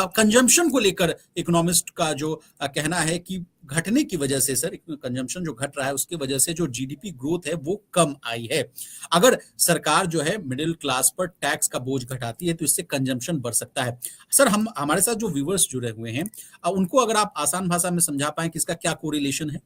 Consumption को लेकर economist का जो कहना है कि घटने की वजह से सर, कंजम्पशन जो घट रहा है उसकी वजह से जो जीडीपी ग्रोथ है वो कम आई है। अगर सरकार जो है मिडिल क्लास पर टैक्स का बोझ घटाती है तो इससे कंजम्पशन बढ़ सकता है। सर, हम हमारे साथ जो व्यूअर्स जुड़े हुए हैं उनको अगर आप आसान भाषा में समझा पाएं कि इसका क्या कोरिलेशन है।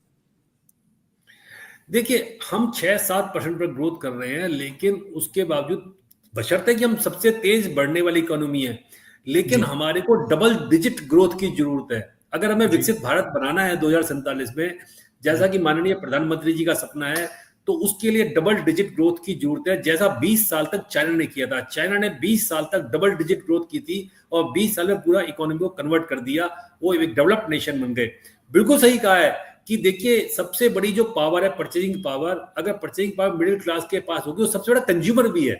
देखिए, हम 6-7% पर ग्रोथ कर रहे हैं, लेकिन उसके बावजूद बशर्ते कि हम सबसे तेज बढ़ने वाली इकोनॉमी है, लेकिन हमारे को डबल डिजिट ग्रोथ की जरूरत है। अगर हमें विकसित भारत बनाना है 2047 में, जैसा कि माननीय प्रधानमंत्री जी का सपना है, तो उसके लिए डबल डिजिट ग्रोथ की जरूरत है, जैसा 20 साल तक चाइना ने किया था। चाइना ने 20 साल तक डबल डिजिट ग्रोथ की थी और 20 साल में पूरा इकोनॉमी को कन्वर्ट कर दिया, वो एक डेवलप्ड नेशन बन गए। बिल्कुल सही कहा है कि देखिए, सबसे बड़ी जो पावर है परचेजिंग पावर, अगर परचेजिंग पावर मिडिल क्लास के पास होगी, वो सबसे बड़ा कंज्यूमर भी है।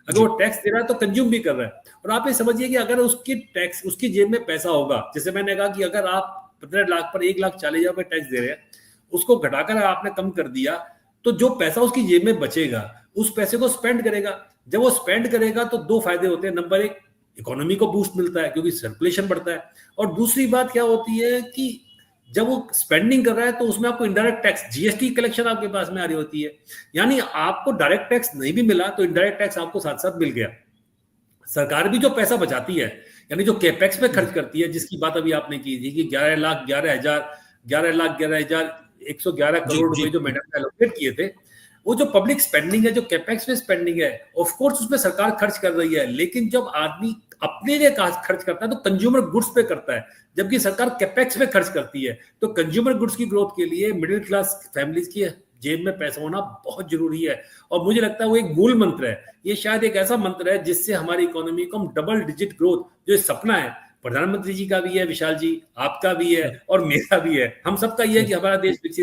अगर वो टैक्स दे रहा है तो कंज्यूम भी कर रहा है। और आप ये समझिए कि अगर उसकी टैक्स, उसकी जेब में पैसा होगा, जैसे मैंने कहा कि अगर आप 15 लाख पर 1,40,000 रुपए टैक्स दे रहे हैं, उसको घटाकर आपने कम कर दिया, तो जो पैसा उसकी जेब में बचेगा उस पैसे को स्पेंड करेगा। जब वो स्पेंड करेगा तो दो फायदे होते हैं। नंबर एक, इकोनॉमी को बूस्ट मिलता है क्योंकि सर्कुलेशन बढ़ता है। और दूसरी बात क्या होती है कि जब वो स्पेंडिंग कर रहा है तो उसमें आपको इनडायरेक्ट टैक्स, जीएसटी कलेक्शन आपके पास में आ रही होती है। यानी आपको डायरेक्ट टैक्स नहीं भी मिला तो इनडायरेक्ट टैक्स आपको साथ साथ मिल गया। सरकार भी जो पैसा बचाती है, यानी जो कैपेक्स पे खर्च करती है, जिसकी बात अभी आपने की थी कि 11,11,111 करोड़ रुपए जो मैडम ने एलोकेट किए थे, वो जो पब्लिक स्पेंडिंग है, जो कैपेक्स पे स्पेंडिंग है, ऑफ कोर्स उसमें सरकार खर्च कर रही है, लेकिन जब आदमी अपने लिए खर्च करता है तो कंज्यूमर गुड्स पे करता है, जबकि सरकार कैपेक्स पे खर्च करती है। तो कंज्यूमर गुड्स की ग्रोथ के लिए मिडिल क्लास फैमिलीज की जेब में पैसा होना बहुत जरूरी है। और मुझे लगता है वो एक मूल मंत्र है, ये शायद एक ऐसा मंत्र है जिससे हमारी इकोनॉमी को हम डबल डिजिट ग्रोथ, जो सपना है प्रधानमंत्री जी का भी है, विशाल जी आपका भी है और मेरा भी है, हम सबका ये है कि हमारा देश विकसित